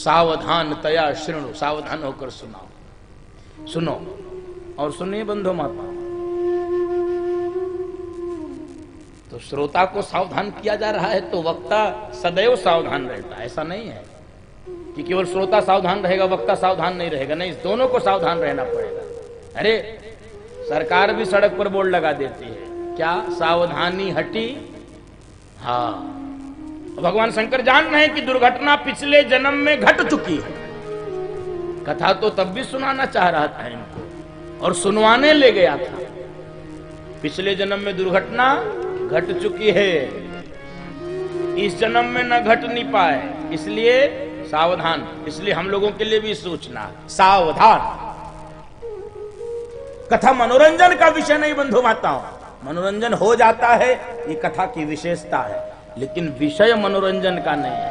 सावधान तया शृणु, सावधान होकर सुनाओ, सुनो और सुनिए बंधु माता। तो श्रोता को सावधान किया जा रहा है तो वक्ता सदैव सावधान रहता है। ऐसा नहीं है कि केवल श्रोता सावधान रहेगा वक्ता सावधान नहीं रहेगा, नहीं, दोनों को सावधान रहना पड़ेगा। अरे सरकार भी सड़क पर बोर्ड लगा देती है, क्या सावधानी हटी। हाँ, भगवान शंकर जान रहे हैं कि दुर्घटना पिछले जन्म में घट चुकी है। कथा तो तब भी सुनाना चाह रहा था इनको और सुनवाने ले गया था। पिछले जन्म में दुर्घटना घट चुकी है, इस जन्म में न घट नहीं पाए, इसलिए सावधान। इसलिए हम लोगों के लिए भी सूचना, सावधान। कथा मनोरंजन का विषय नहीं बंधु माताओं, मनोरंजन हो जाता है, ये कथा की विशेषता है, लेकिन विषय मनोरंजन का नहीं है।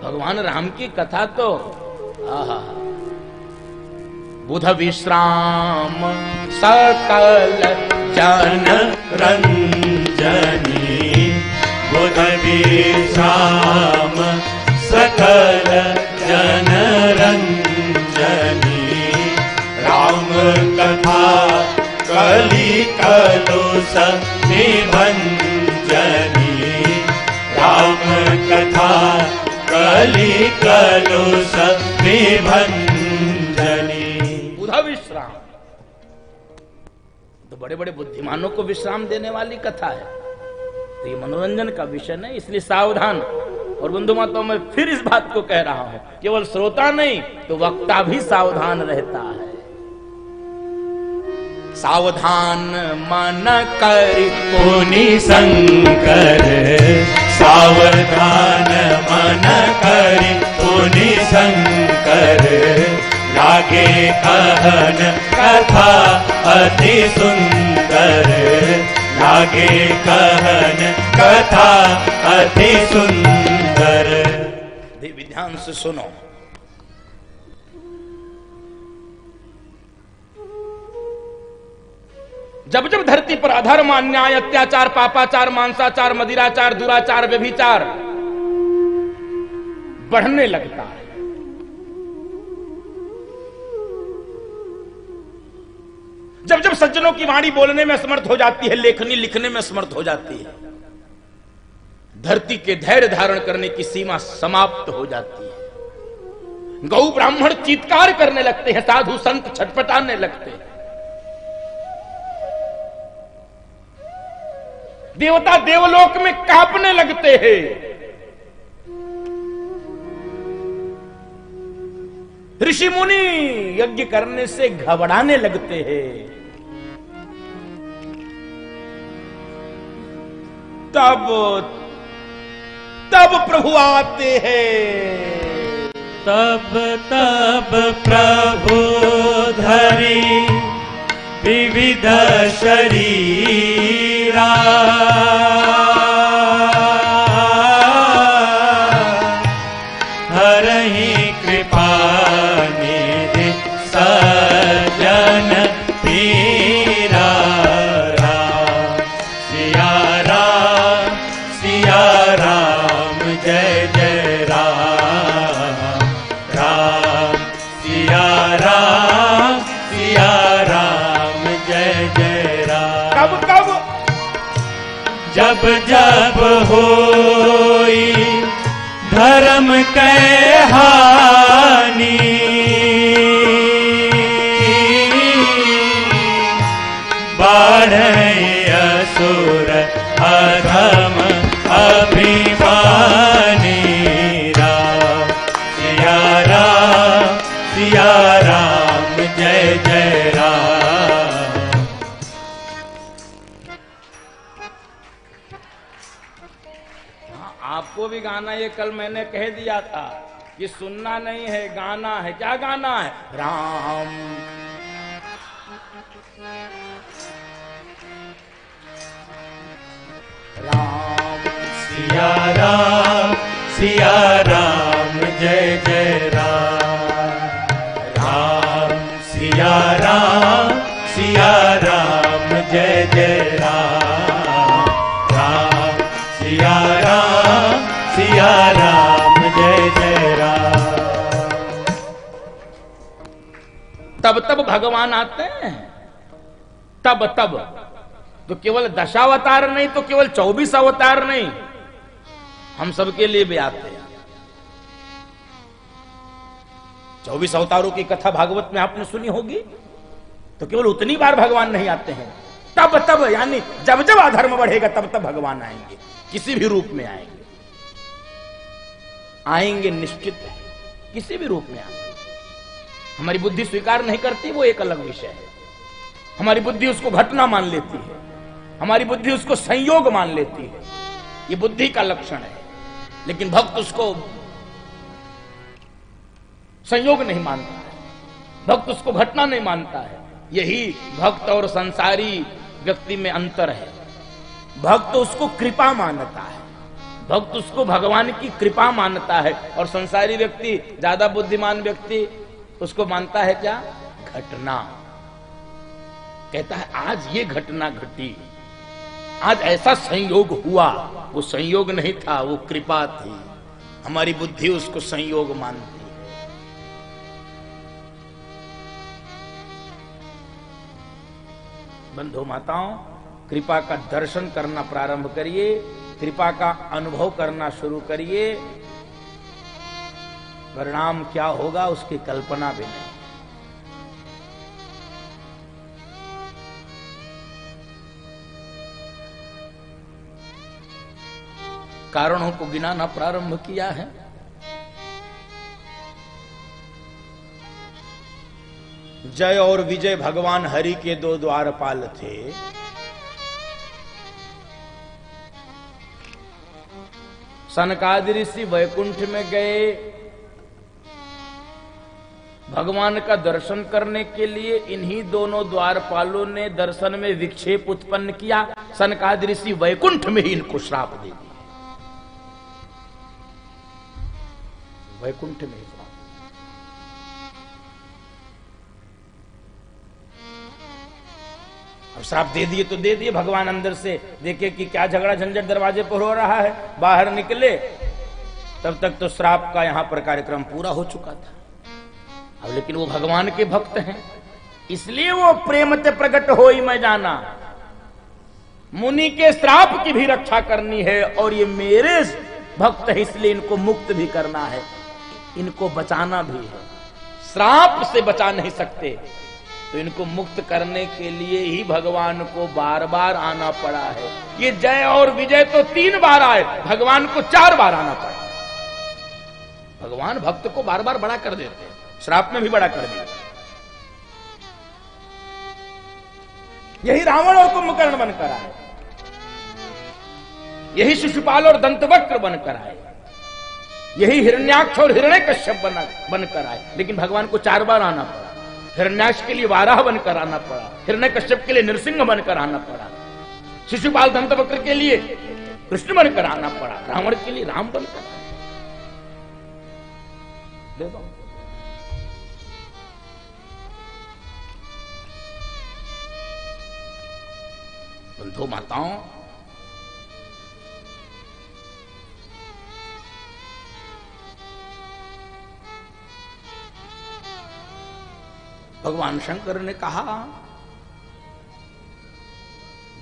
भगवान राम की कथा तो आहा, बुध विश्राम सकल जन रंजनी, बुध विश्राम सकल जन रंजनी, राम कथा कली कलुष निभंजनी, राम कथा कली कलुष निभंजनी। बुध विश्राम तो बड़े बड़े बुद्धिमानों को विश्राम देने वाली कथा है, तो ये मनोरंजन का विषय नहीं, इसलिए सावधान। और बंधु माताओं, मैं फिर इस बात को कह रहा हूं, केवल श्रोता नहीं तो वक्ता भी सावधान रहता है। सावधान मन करि मुनि शंकर, सावधान मन करि मुनि शंकर, लागे कहन कथा अति सुंदर, लागे कहन कथा अति सुंदर। ध्यान से सुनो, जब जब धरती पर अधर्म, अन्याय, अत्याचार, पापाचार, मांसाचार, मदिराचार, दुराचार, व्यभिचार बढ़ने लगता है, जब जब सज्जनों की वाणी बोलने में असमर्थ हो जाती है, लेखनी लिखने में असमर्थ हो जाती है, धरती के धैर्य धारण करने की सीमा समाप्त हो जाती है, गौ ब्राह्मण चीत्कार करने लगते हैं, साधु संत छटपटाने लगते हैं, देवता देवलोक में कांपने लगते हैं, ऋषि मुनि यज्ञ करने से घबराने लगते हैं। तब प्रभु आते हैं, तब प्रभु धरी विविध शरीरा, हरहि कृपा निधि सज्जन पीरा, सिया राम जय जय राम, राम सिया राम जय जय राम। कब कब जब जब होई धर्म के हानि, बढ़े असुर अधम अभिमानी, सिया राम जय जय राम। आपको भी गाना, ये कल मैंने कह दिया था कि सुनना नहीं है, गाना है। क्या गाना है? राम राम सिया राम जय जय राम, राम सिया राम जय जय राम, राम सिया राम जय जय राम। तब तब भगवान आते हैं, तब तब। तो केवल दशावतार नहीं, तो केवल 24 अवतार नहीं, हम सबके लिए भी आते हैं। 24 अवतारों की कथा भागवत में आपने सुनी होगी। तो केवल उतनी बार भगवान नहीं आते हैं, तब तब, यानी जब जब अधर्म बढ़ेगा तब तब भगवान आएंगे, किसी भी रूप में आएंगे। आएंगे निश्चित है, किसी भी रूप में आएंगे। हमारी बुद्धि स्वीकार नहीं करती, वो एक अलग विषय है। हमारी बुद्धि उसको घटना मान लेती है, हमारी बुद्धि उसको संयोग मान लेती है, ये बुद्धि का लक्षण है। लेकिन भक्त उसको संयोग नहीं मानता है, भक्त उसको घटना नहीं मानता है। यही भक्त और संसारी व्यक्ति में अंतर है। भक्त उसको कृपा मानता है, भक्त उसको भगवान की कृपा मानता है, और संसारी व्यक्ति, ज्यादा बुद्धिमान व्यक्ति, उसको मानता है क्या? घटना। कहता है आज ये घटना घटी, आज ऐसा संयोग हुआ। वो संयोग नहीं था, वो कृपा थी। हमारी बुद्धि उसको संयोग मानती है। बंधु माताओं, कृपा का दर्शन करना प्रारंभ करिए, कृपा का अनुभव करना शुरू करिए। परिणाम क्या होगा उसकी कल्पना भी नहीं। कारणों को गिनाना प्रारंभ किया है। जय और विजय भगवान हरि के दो द्वारपाल थे। सनकादि ऋषि वैकुंठ में गए भगवान का दर्शन करने के लिए। इन्हीं दोनों द्वारपालों ने दर्शन में विक्षेप उत्पन्न किया। सनकादि ऋषि वैकुंठ में ही इनको श्राप दे दिया, वैकुंठ में ही। अब श्राप दे दिए तो दे दिए। भगवान अंदर से देखे कि क्या झगड़ा झंझट दरवाजे पर हो रहा है, बाहर निकले, तब तक तो श्राप का यहां पर कार्यक्रम पूरा हो चुका था। अब लेकिन वो भगवान के भक्त हैं, इसलिए वो प्रेम ते प्रकट हो ही मैं जाना। मुनि के श्राप की भी रक्षा करनी है, और ये मेरे भक्त है, इसलिए इनको मुक्त भी करना है, इनको बचाना भी है। श्राप से बचा नहीं सकते, तो इनको मुक्त करने के लिए ही भगवान को बार बार आना पड़ा है। ये जय और विजय तो 3 बार आए, भगवान को 4 बार आना पड़ा। भगवान भक्त को बार बार बड़ा कर देते हैं, श्राप में भी बड़ा कर दिया। यही रावण और कुंभकर्ण बनकर आए, यही शिशुपाल और दंतवक्र बनकर आए, यही हिरण्याक्ष और हिरण्यकश्यप बनकर आए। लेकिन भगवान को 4 बार आना पड़ा। हिरण्याक्ष के लिए वाराह बनकर आना पड़ा, हिरण्यकश्यप के लिए नृसिंह बनकर आना पड़ा, शिशुपाल दंतवक्र के लिए कृष्ण बनकर आना पड़ा, रावण के लिए राम बनकर आना। देखो बंधु माताओं, भगवान शंकर ने कहा,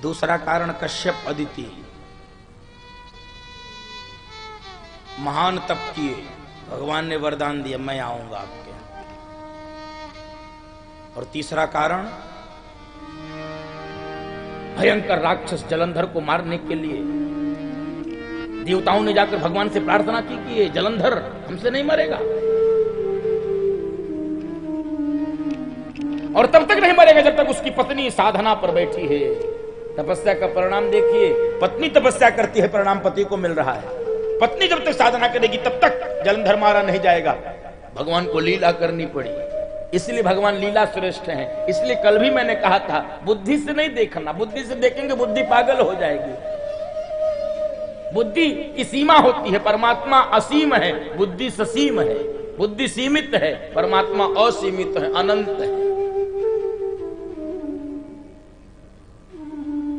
दूसरा कारण कश्यप अदिति महान तप किए, भगवान ने वरदान दिया मैं आऊंगा आपके। और तीसरा कारण भयंकर राक्षस जलंधर को मारने के लिए देवताओं ने जाकर भगवान से प्रार्थना की कि ये जलंधर हमसे नहीं मरेगा, और तब तक नहीं मरेगा जब तक उसकी पत्नी साधना पर बैठी है। तपस्या का परिणाम देखिए, पत्नी तपस्या करती है, परिणाम पति को मिल रहा है। पत्नी जब तक साधना करेगी तब तक जलंधर मारा नहीं जाएगा। भगवान को लीला करनी पड़ी, इसलिए भगवान लीला श्रेष्ठ हैं। इसलिए कल भी मैंने कहा था, बुद्धि से नहीं देखना, बुद्धि से देखेंगे बुद्धि पागल हो जाएगी। बुद्धि की सीमा होती है, परमात्मा असीम है, बुद्धि ससीम है। बुद्धि सीमित है, परमात्मा असीमित है, अनंत है।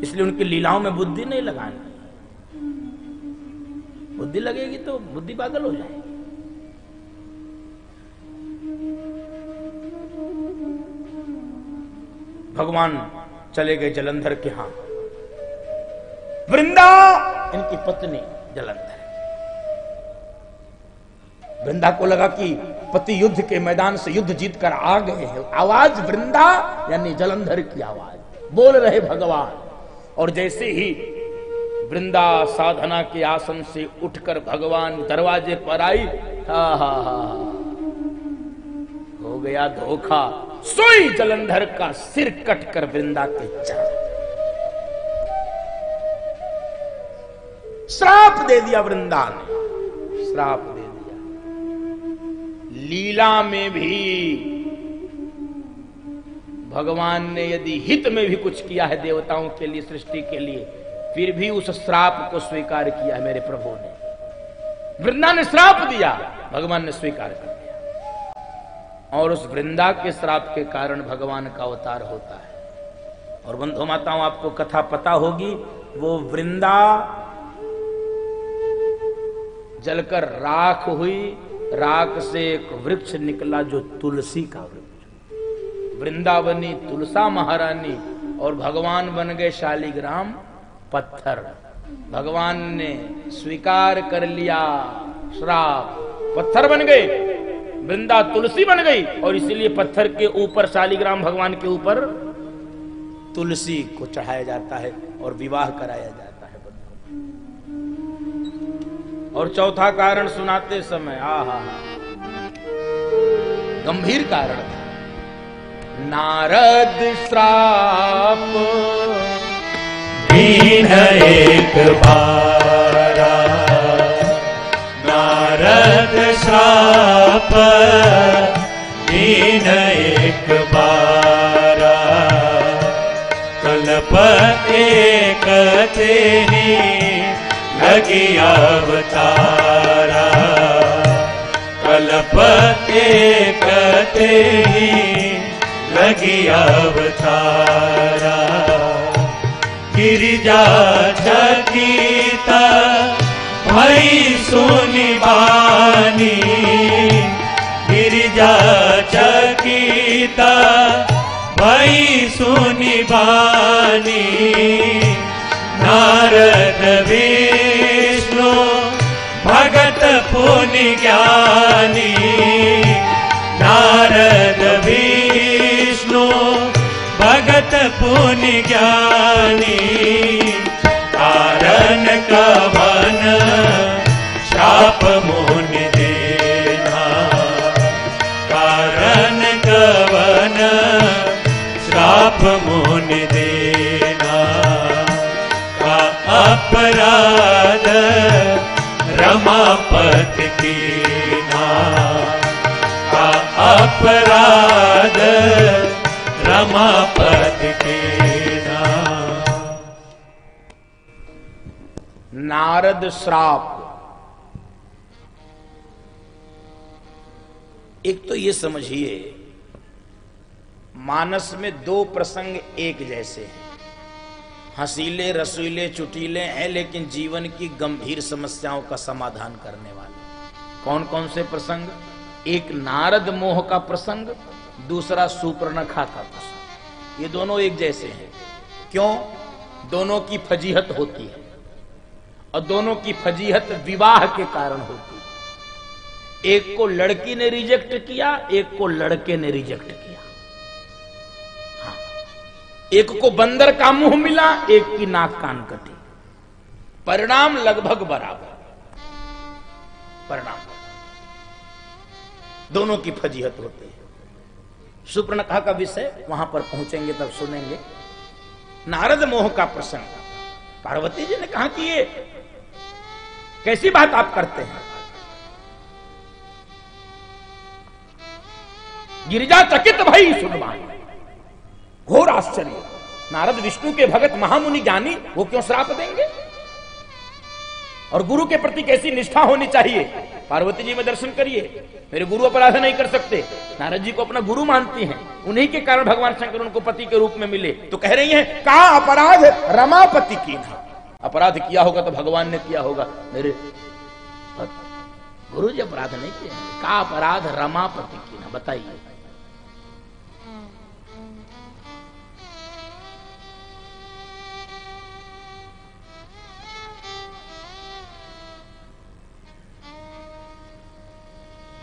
इसलिए उनकी लीलाओं में बुद्धि नहीं लगानी। बुद्धि लगेगी तो बुद्धि पागल हो जाएगी। भगवान चले गए जलंधर के यहां। वृंदा इनकी पत्नी जलंधर। वृंदा को लगा कि पति युद्ध के मैदान से युद्ध जीत कर आ गए हैं। आवाज वृंदा यानी जलंधर की आवाज, बोल रहे भगवान। और जैसे ही वृंदा साधना के आसन से उठकर भगवान दरवाजे पर आई, हो गया धोखा। सोई जलंधर का सिर कटकर वृंदा के चरण। श्राप दे दिया वृंदा ने, श्राप दे दिया। लीला में भी भगवान ने यदि हित में भी कुछ किया है देवताओं के लिए, सृष्टि के लिए, फिर भी उस श्राप को स्वीकार किया है मेरे प्रभु ने। वृंदा ने श्राप दिया, भगवान ने स्वीकार कर दिया। और उस वृंदा के श्राप के कारण भगवान का अवतार होता है। और बंधु माताओं, आपको कथा पता होगी, वो वृंदा जलकर राख हुई, राख से एक वृक्ष निकला जो तुलसी का वृक्ष। वृंदावनी तुलसा महारानी और भगवान बन गए शालिग्राम पत्थर। भगवान ने स्वीकार कर लिया श्राप, पत्थर बन गए, वृंदा तुलसी बन गई। और इसीलिए पत्थर के ऊपर शालिग्राम भगवान के ऊपर तुलसी को चढ़ाया जाता है और विवाह कराया जाता है। और चौथा कारण सुनाते समय गंभीर कारण था। नारद श्राप दीन एक बारा, नारद श्राप दीन एक बारा, कल्प एक तेरी लगी अवतारा, कल्प एक तेरी लगी अवतारा। गिरिजा चकिता भई सुनि बानी, गिरिजा चकिता भई सुनि बानी। नारद विष्णु भगत पुनि ज्ञानी, नारद विष्णु भगत पुनि ज्ञानी। कारण कवन शाप मुनि देना, कारण कवन शाप मुनि देना। का अपराध रमापति कीना, का अपराध रमापति कीना। नारद श्राप। एक तो ये समझिए, मानस में दो प्रसंग एक जैसे हैं, हंसीले रसीले चुटीले हैं, लेकिन जीवन की गंभीर समस्याओं का समाधान करने वाले। कौन कौन से प्रसंग? एक नारद मोह का प्रसंग, दूसरा सूर्पनखा का प्रसंग। ये दोनों एक जैसे हैं। क्यों? दोनों की फजीहत होती है, और दोनों की फजीहत विवाह के कारण होती है। एक को लड़की ने रिजेक्ट किया, एक को लड़के ने रिजेक्ट किया। एक को बंदर का मुंह मिला, एक की नाक कान कटी। परिणाम लगभग बराबर, परिणाम दोनों की फजीहत होती है। सूर्पनखा का विषय वहां पर पहुंचेंगे तब सुनेंगे। नारद मोह का प्रसंग। पार्वती जी ने कहा कि ये कैसी बात आप करते हैं? गिरिजा चकित भई सुनवाई। घोर आश्चर्य। नारद विष्णु के भगत महामुनि ज्ञानी, वो क्यों श्राप देंगे? और गुरु के प्रति कैसी निष्ठा होनी चाहिए? पार्वती जी में दर्शन करिए, मेरे गुरु अपराध नहीं कर सकते। नारद जी को अपना गुरु मानती हैं, उन्हीं के कारण भगवान शंकर उनको पति के रूप में मिले। तो कह रही हैं, का अपराध रमापति की ना। अपराध किया होगा तो भगवान ने किया होगा, मेरे गुरु जी अपराध नहीं किया। का अपराध रमापति की ना, बताइए।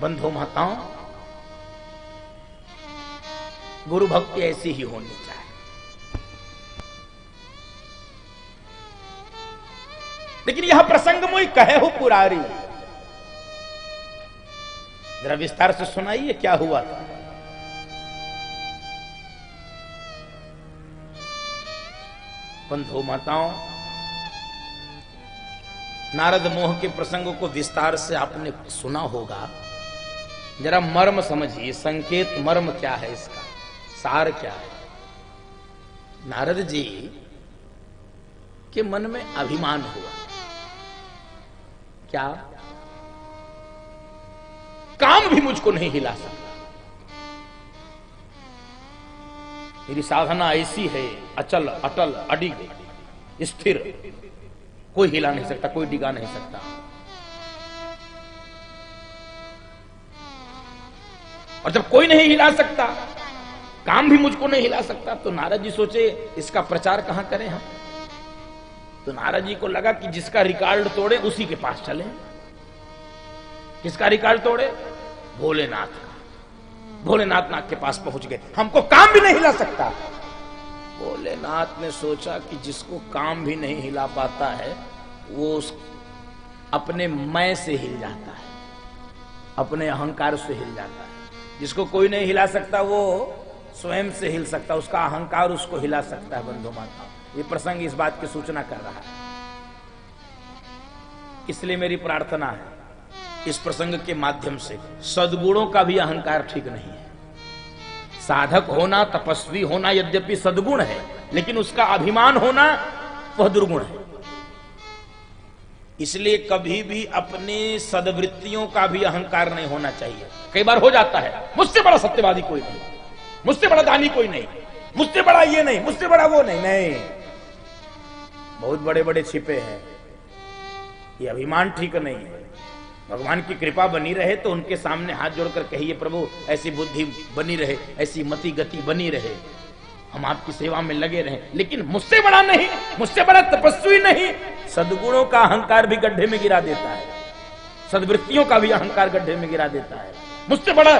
बंधु माताओं, गुरु भक्ति ऐसी ही होनी चाहिए। लेकिन यह प्रसंग मुई कहे हो पुरारी, जरा विस्तार से सुनाइए क्या हुआ था। बंधु माताओं, नारद मोह के प्रसंग को विस्तार से आपने सुना होगा। जरा मर्म समझिए, संकेत मर्म क्या है, इसका सार क्या है। नारद जी के मन में अभिमान हुआ। क्या? काम भी मुझको नहीं हिला सकता, मेरी साधना ऐसी है अचल अटल अडिग स्थिर, कोई हिला नहीं सकता, कोई डिगा नहीं सकता। और जब कोई नहीं हिला सकता, काम भी मुझको नहीं हिला सकता, तो नारद जी सोचे इसका प्रचार कहां करें हम। तो नारद जी को लगा कि जिसका रिकॉर्ड तोड़े उसी के पास चले। किसका रिकॉर्ड तोड़े? भोलेनाथ का। भोलेनाथ नाथ के पास पहुंच गए, हमको काम भी नहीं हिला सकता। भोलेनाथ ने सोचा कि जिसको काम भी नहीं हिला पाता है वो अपने मैं से हिल जाता है, अपने अहंकार से हिल जाता है। जिसको कोई नहीं हिला सकता वो स्वयं से हिल सकता, उसका अहंकार उसको हिला सकता है। बंधु माता, ये प्रसंग इस बात की सूचना कर रहा है। इसलिए मेरी प्रार्थना है इस प्रसंग के माध्यम से, सद्गुणों का भी अहंकार ठीक नहीं है। साधक होना, तपस्वी होना यद्यपि सद्गुण है, लेकिन उसका अभिमान होना वह दुर्गुण है। इसलिए कभी भी अपनी सद्वृत्तियों का भी अहंकार नहीं होना चाहिए। कई बार हो जाता है, मुझसे बड़ा सत्यवादी कोई नहीं, मुझसे बड़ा दानी कोई नहीं, मुझसे बड़ा ये नहीं, मुझसे बड़ा वो नहीं। नहीं, बहुत बड़े बड़े छिपे हैं। ये अभिमान ठीक नहीं है। भगवान की कृपा बनी रहे तो उनके सामने हाथ जोड़कर कहिए, प्रभु ऐसी बुद्धि बनी रहे, ऐसी मति गति बनी रहे, हम आपकी सेवा में लगे रहें। लेकिन मुझसे बड़ा नहीं, मुझसे बड़ा तपस्वी नहीं। सद्गुणों का अहंकार भी गड्ढे में गिरा देता है, सद्वृत्तियों का भी अहंकार गड्ढे में गिरा देता है। मुझसे बड़ा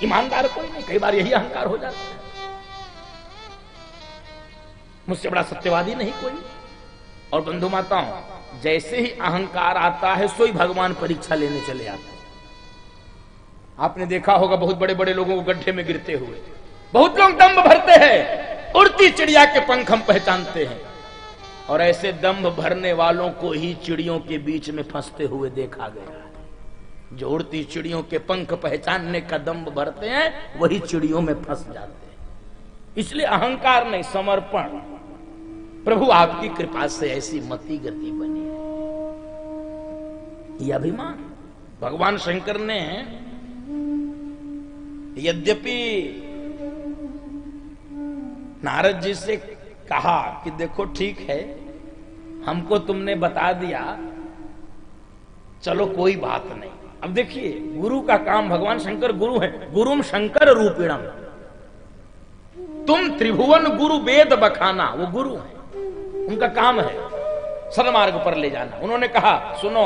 ईमानदार कोई नहीं, कई बार यही अहंकार हो जाता है। मुझसे बड़ा सत्यवादी नहीं कोई। और बंधु माताओं, जैसे ही अहंकार आता है सोई भगवान परीक्षा लेने चले आते हैं। आपने देखा होगा बहुत बड़े बड़े लोगों को गड्ढे में गिरते हुए। बहुत लोग दंभ भरते हैं, उड़ती चिड़िया के पंख हम पहचानते हैं, और ऐसे दंभ भरने वालों को ही चिड़ियों के बीच में फंसते हुए देखा गया है। जो उड़ती चिड़ियों के पंख पहचानने का दंभ भरते हैं वही चिड़ियों में फंस जाते हैं। इसलिए अहंकार नहीं, समर्पण। प्रभु आपकी कृपा से ऐसी मति गति बनी है। यह अभिमान भगवान शंकर ने यद्यपि नारद जी से कहा कि देखो ठीक है, हमको तुमने बता दिया, चलो कोई बात नहीं। अब देखिए, गुरु का काम, भगवान शंकर गुरु है, गुरुम शंकर रूपिणम। तुम त्रिभुवन गुरु वेद बखाना, वो गुरु है, उनका काम है सन्मार्ग पर ले जाना। उन्होंने कहा सुनो,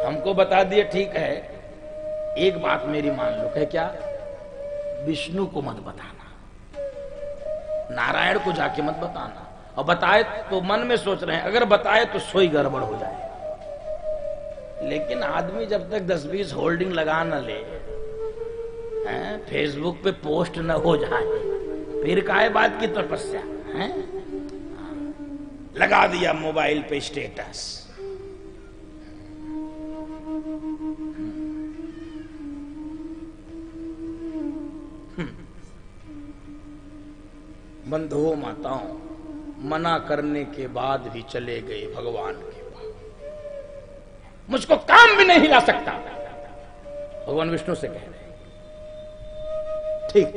हमको बता दिए ठीक है, एक बात मेरी मान लो। है क्या? विष्णु को मत बताना, नारायण को जाके मत बताना। और बताए तो मन में सोच रहे हैं अगर बताए तो सोई गड़बड़ हो जाए। लेकिन आदमी जब तक 10-20 होल्डिंग लगा न ले, फेसबुक पे पोस्ट न हो जाए, फिर काहे बात की तपस्या है? लगा दिया मोबाइल पे स्टेटस। बंधुओं माताओं, मना करने के बाद भी चले गए भगवान के पास। मुझको काम भी नहीं हिला सकता, भगवान विष्णु से कह रहे। ठीक,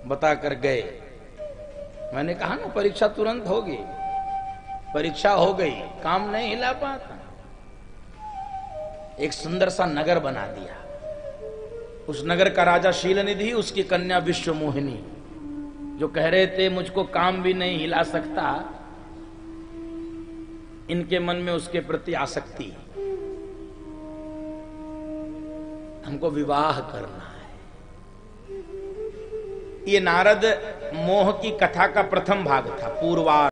बता कर गए। मैंने कहा ना परीक्षा तुरंत होगी। परीक्षा हो गई, काम नहीं हिला पाता। एक सुंदर सा नगर बना दिया। उस नगर का राजा शीलनिधि, उसकी कन्या विश्वमोहिनी, जो कह रहे थे मुझको काम भी नहीं हिला सकता, इनके मन में उसके प्रति आसक्ति। हमको विवाह करना है। ये नारद मोह की कथा का प्रथम भाग था, पूर्वार्ध।